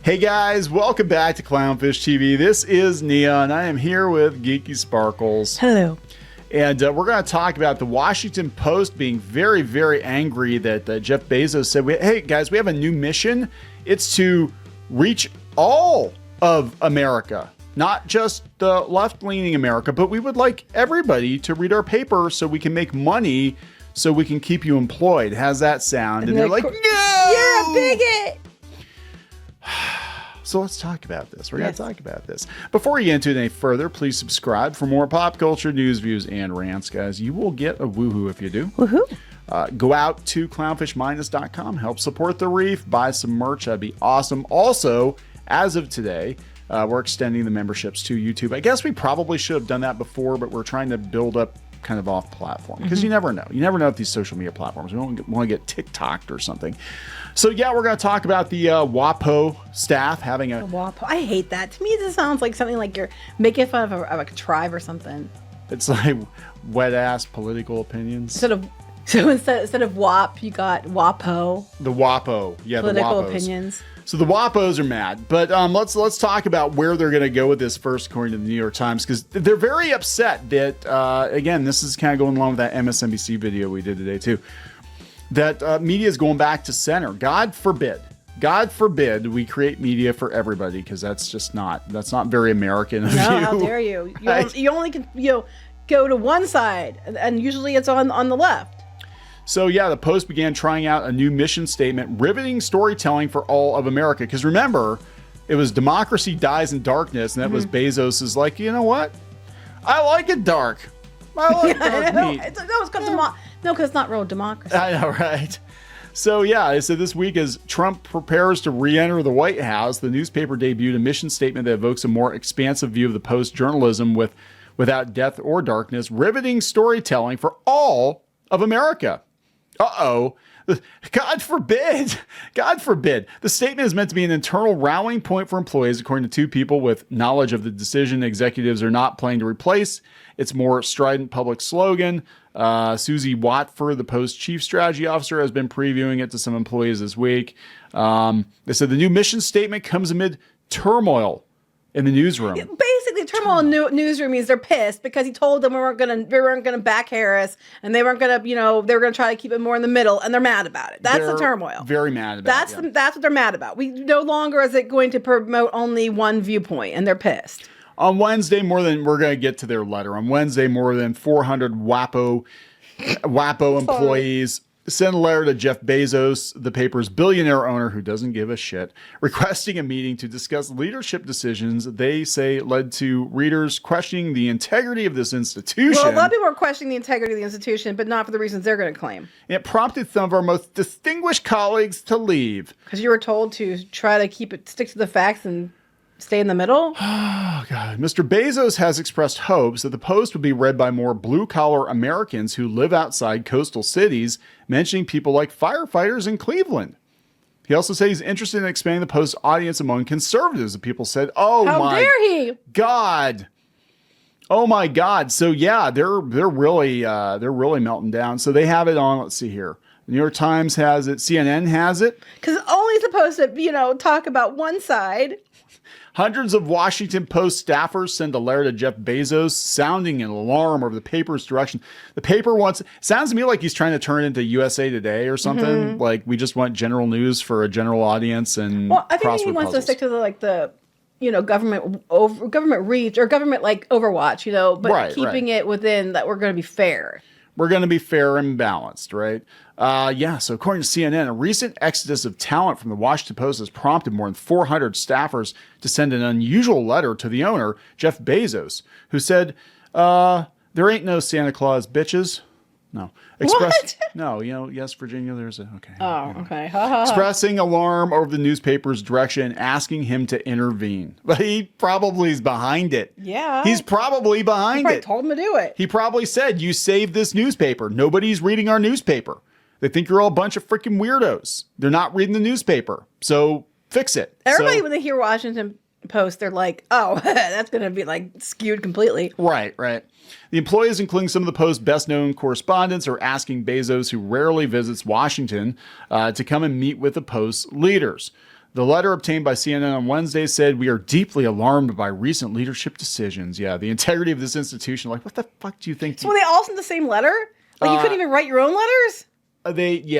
Hey guys, welcome back to Clownfish TV. This is Nia, and I am here with Geeky Sparkles. Hello. And we're going to talk about the Washington Post being very, very angry that Jeff Bezos said, hey guys, we have a new mission. It's to reach all of America, not just the left-leaning America, but we would like everybody to read our paper so we can make money, so we can keep you employed. How's that sound? And they're like, no! You're a bigot! So let's talk about this. We're going to talk about this. Before we get into it any further, please subscribe for more pop culture news, views, and rants, guys. You will get a woohoo if you do. Woohoo. Go out to clownfishminus.com. Help support the reef. Buy some merch. That'd be awesome. Also, as of today, we're extending the memberships to YouTube. I guess we probably should have done that before, but we're trying to build up kind of off platform because you never know. You never know if these social media platforms, we don't want to get TikToked or something. So yeah, we're going to talk about the WaPo staff having a WaPo. I hate that. To me, this sounds like something like you're making fun of a tribe or something. It's like wet ass political opinions. So instead of WAP, you got WaPo. The WaPo, yeah, political the WaPos. Opinions. So the WaPos are mad, but let's talk about where they're going to go with this first, according to the New York Times, because they're very upset that again, this is kind of going along with that MSNBC video we did today too. That media is going back to center. God forbid we create media for everybody, because that's not very American of you. No, how dare you? You only can go to one side, and usually it's on the left. So yeah, the Post began trying out a new mission statement, riveting storytelling for all of America. Because remember, it was democracy dies in darkness, and that was Bezos is like, you know what? I like it dark. I like dark meat. Because it's not real democracy. I know, right? So yeah, they said this week as Trump prepares to re-enter the White House, the newspaper debuted a mission statement that evokes a more expansive view of the Post journalism without death or darkness, riveting storytelling for all of America. Uh-oh. God forbid. God forbid. The statement is meant to be an internal rallying point for employees, according to two people with knowledge of the decision executives are not planning to replace. It's more strident public slogan. Susie Watford, the Post chief strategy officer, has been previewing it to some employees this week. They said the new mission statement comes amid turmoil in the newsroom. Basically, turmoil in the newsroom means they're pissed because he told them we weren't gonna back Harris, and they weren't gonna, they were gonna try to keep it more in the middle, and they're mad about it. That's the turmoil. Very mad about it. That's what they're mad about. We no longer is it going to promote only one viewpoint, and they're pissed. On Wednesday, we're going to get to their letter. On Wednesday, more than 400 WaPo employees sent a letter to Jeff Bezos, the paper's billionaire owner who doesn't give a shit, requesting a meeting to discuss leadership decisions they say led to readers questioning the integrity of this institution. Well, a lot of people are questioning the integrity of the institution, but not for the reasons they're going to claim. It prompted some of our most distinguished colleagues to leave. Because you were told to try to stick to the facts and stay in the middle? Oh, God. Mr. Bezos has expressed hopes that the Post would be read by more blue-collar Americans who live outside coastal cities, mentioning people like firefighters in Cleveland. He also said he's interested in expanding the Post's audience among conservatives. The people said, "Oh How my dare he? God. Oh my God." So yeah, they're really melting down. So they have it on, let's see here. The New York Times has it, CNN has it. Because only supposed to, talk about one side. Hundreds of Washington Post staffers send a letter to Jeff Bezos sounding an alarm over the paper's direction. The paper sounds to me like he's trying to turn it into USA Today or something. Like we just want general news for a general audience and I think he wants to stick to the government reach or government Overwatch, but keeping it within that we're going to be fair. We're going to be fair and balanced, right? So according to CNN, a recent exodus of talent from the Washington Post has prompted more than 400 staffers to send an unusual letter to the owner, Jeff Bezos, who said, there ain't no Santa Claus, bitches. No. What? No, yes, Virginia, there's a... Okay. Oh, okay. Expressing alarm over the newspaper's direction and asking him to intervene. But he probably is behind it. Yeah. He's probably behind it. Told him to do it. He probably said, you saved this newspaper. Nobody's reading our newspaper. They think you're all a bunch of freaking weirdos. They're not reading the newspaper. So fix it. Everybody, when they hear Washington Post, they're like, oh, that's going to be skewed completely. Right. The employees, including some of the Post's best-known correspondents, are asking Bezos, who rarely visits Washington, to come and meet with the Post's leaders. The letter obtained by CNN on Wednesday said, "We are deeply alarmed by recent leadership decisions." Yeah, the integrity of this institution. Like, what the fuck do you think? So were they all sent the same letter? Like you couldn't even write your own letters? They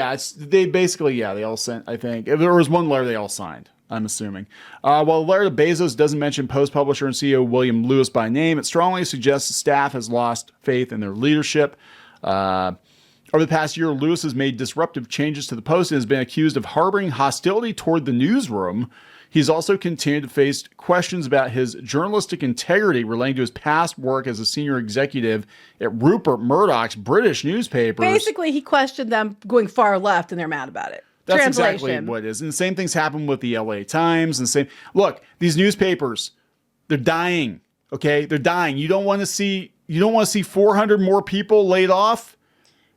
all sent, I think. If there was one letter they all signed, I'm assuming. While the letter to Bezos doesn't mention Post publisher and CEO William Lewis by name, it strongly suggests the staff has lost faith in their leadership. Over the past year, Lewis has made disruptive changes to the Post and has been accused of harboring hostility toward the newsroom. He's also continued to face questions about his journalistic integrity relating to his past work as a senior executive at Rupert Murdoch's British newspapers. Basically, he questioned them going far left, and they're mad about it. That's exactly what it is. And the same things happen with the LA Times. And look, these newspapers, they're dying. Okay, they're dying. You don't want to see 400 more people laid off.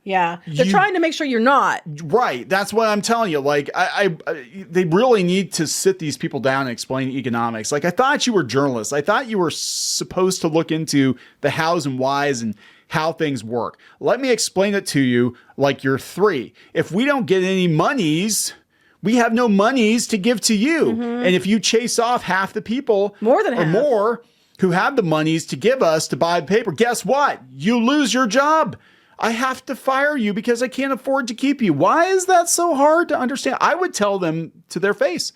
Yeah, they're trying to make sure you're not. Right. That's what I'm telling you. Like, they really need to sit these people down and explain economics. Like, I thought you were journalists. I thought you were supposed to look into the hows and whys and how things work. Let me explain it to you like you're 3. If we don't get any monies, we have no monies to give to you. Mm-hmm. And if you chase off half the people, more than half, more, who have the monies to give us to buy the paper, guess what? You lose your job. I have to fire you because I can't afford to keep you. Why is that so hard to understand? I would tell them to their face.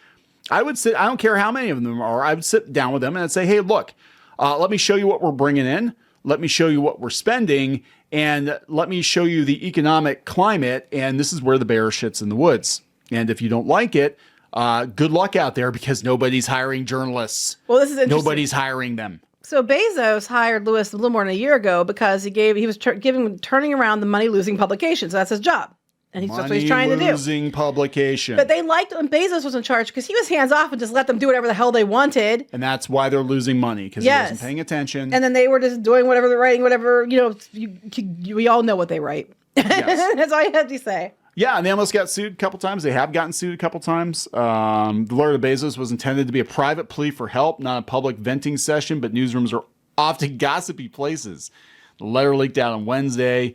I don't care how many of them are. I would sit down with them and I'd say, hey, look, let me show you what we're bringing in. Let me show you what we're spending. And let me show you the economic climate. And this is where the bear shits in the woods. And if you don't like it, good luck out there because nobody's hiring journalists. Well, this is interesting. Nobody's hiring them. So Bezos hired Lewis a little more than a year ago because he was turning around the money-losing publications. So that's his job. And that's what he's trying to do. Money-losing publication. But they liked when Bezos was in charge because he was hands-off and just let them do whatever the hell they wanted. And that's why they're losing money, because he wasn't paying attention. And then they were just doing whatever they're writing, whatever, we all know what they write. Yes. That's all you have to say. Yeah, and they almost got sued a couple times. They have gotten sued a couple times. The letter to Bezos was intended to be a private plea for help, not a public venting session, but newsrooms are often gossipy places. The letter leaked out on Wednesday.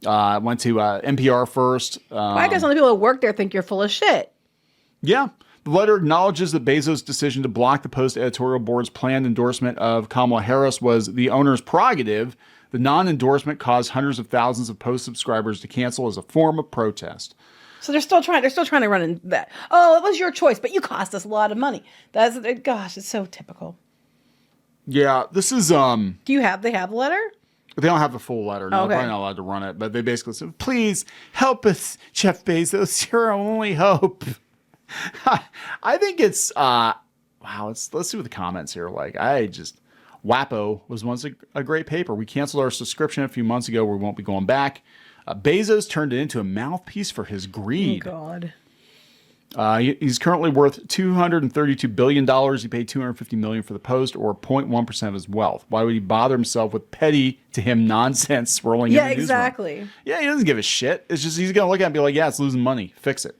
Went to NPR first. I guess only people who work there think you're full of shit. Yeah. The letter acknowledges that Bezos' decision to block the Post editorial board's planned endorsement of Kamala Harris was the owner's prerogative. The non-endorsement caused hundreds of thousands of Post subscribers to cancel as a form of protest. So they're still trying to run in that. Oh, it was your choice, but you cost us a lot of money. Gosh, it's so typical. Yeah, this is they have the letter? They don't have the full letter. No, okay. They're probably not allowed to run it, but they basically said, "Please help us, Jeff Bezos. You're our only hope." I think it's wow. Let's see what the comments here are like. WaPo was once a great paper. We canceled our subscription a few months ago. We won't be going back. Bezos turned it into a mouthpiece for his greed. Oh, God. He's currently worth $232 billion. He paid $250 million for the Post, or 0.1% of his wealth. Why would he bother himself with petty, to him, nonsense swirling in the newsroom? Yeah, exactly. Yeah, he doesn't give a shit. It's just he's going to look at it and be like, yeah, it's losing money. Fix it.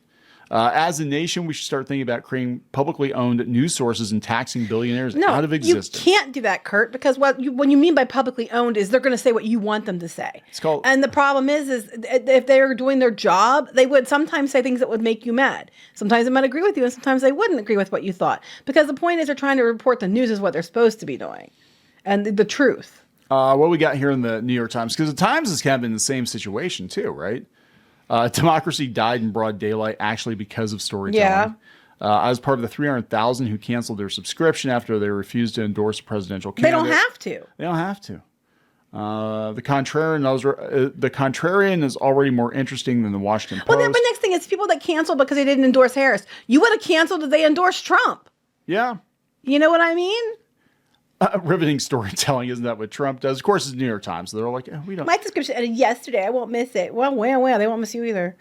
As a nation, we should start thinking about creating publicly owned news sources and taxing billionaires out of existence. You can't do that, Kurt, because what you mean by publicly owned is they're going to say what you want them to say. And the problem is if they're doing their job, they would sometimes say things that would make you mad. Sometimes they might agree with you, and sometimes they wouldn't agree with what you thought. Because the point is they're trying to report the news is what they're supposed to be doing, and the truth. What we got here in the New York Times, because the Times is kind of in the same situation too, right? Democracy died in broad daylight, actually, because of storytelling. Yeah. I was part of the 300,000 who canceled their subscription after they refused to endorse a presidential candidate. They don't have to. They don't have to. The contrarian is already more interesting than the Washington Post. Well, then the next thing is people that canceled because they didn't endorse Harris. You would have canceled if they endorsed Trump. Yeah. You know what I mean? Riveting storytelling, isn't that what Trump does? Of course, it's the New York Times, so they're like, we don't. My subscription ended yesterday. I won't miss it. Well, they won't miss you either.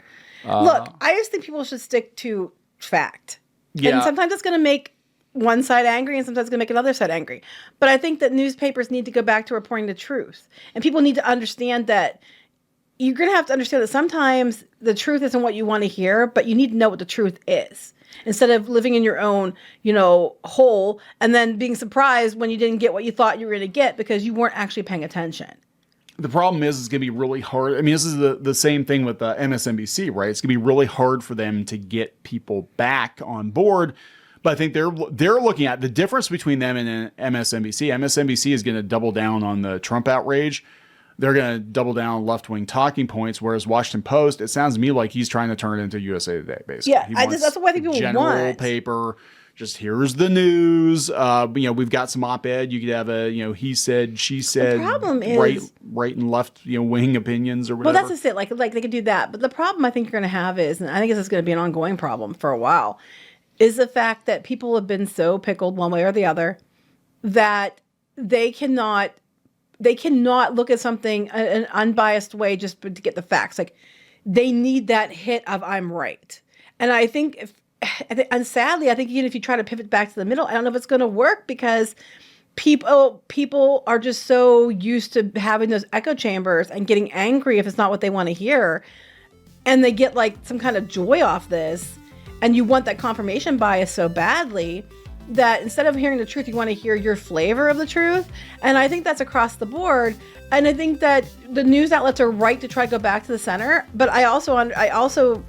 Look, I just think people should stick to fact. Yeah. And sometimes it's going to make one side angry, and sometimes it's going to make another side angry. But I think that newspapers need to go back to reporting the truth. And people need to understand that you're going to have to understand that sometimes the truth isn't what you want to hear, but you need to know what the truth is. Instead of living in your own, hole and then being surprised when you didn't get what you thought you were going to get because you weren't actually paying attention. The problem is it's going to be really hard. I mean, this is the same thing with MSNBC, right? It's going to be really hard for them to get people back on board But I think they're looking at the difference between them and MSNBC. MSNBC is going to double down on the Trump outrage. They're going to double down on left-wing talking points, whereas Washington Post, it sounds to me like he's trying to turn it into USA Today, basically. Yeah, that's what I think people general want. paper, just here's the news. We've got some op-ed. You could have a, he said, she said, the problem is, right and left, wing opinions or whatever. Well, that's just it. Like they could do that. But the problem I think you're going to have is, and I think this is going to be an ongoing problem for a while, is the fact that people have been so pickled one way or the other that they cannot look at something an unbiased way just to get the facts. Like they need that hit of I'm right. And I think, and sadly, I think even if you try to pivot back to the middle, I don't know if it's going to work because people are just so used to having those echo chambers and getting angry if it's not what they want to hear. And they get like some kind of joy off this. And you want that confirmation bias so badly that instead of hearing the truth, you want to hear your flavor of the truth. And I think that's across the board. And I think that the news outlets are right to try to go back to the center. But I also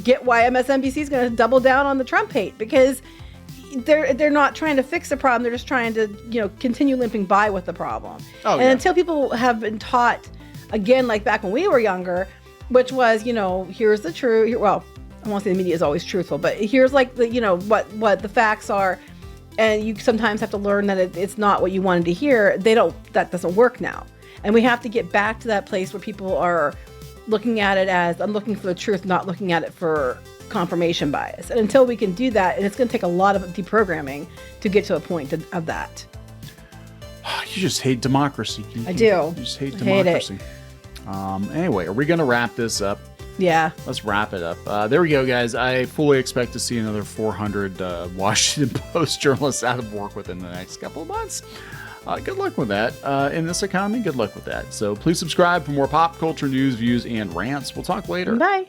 get why MSNBC is going to double down on the Trump hate, because they're not trying to fix the problem. They're just trying to, continue limping by with the problem. Until people have been taught, again, like back when we were younger, which was, here's the truth. Well, I won't say the media is always truthful, but here's like the, what the facts are. And you sometimes have to learn that it's not what you wanted to hear. That doesn't work now. And we have to get back to that place where people are looking at it as, I'm looking for the truth, not looking at it for confirmation bias. And until we can do that, and it's going to take a lot of deprogramming to get to a point of that. You just hate democracy. I do. You just hate democracy. Anyway, are we going to wrap this up? Yeah. Let's wrap it up. There we go, guys. I fully expect to see another 400 Washington Post journalists out of work within the next couple of months. Good luck with that. In this economy, good luck with that. So please subscribe for more pop culture news, views, and rants. We'll talk later. Bye.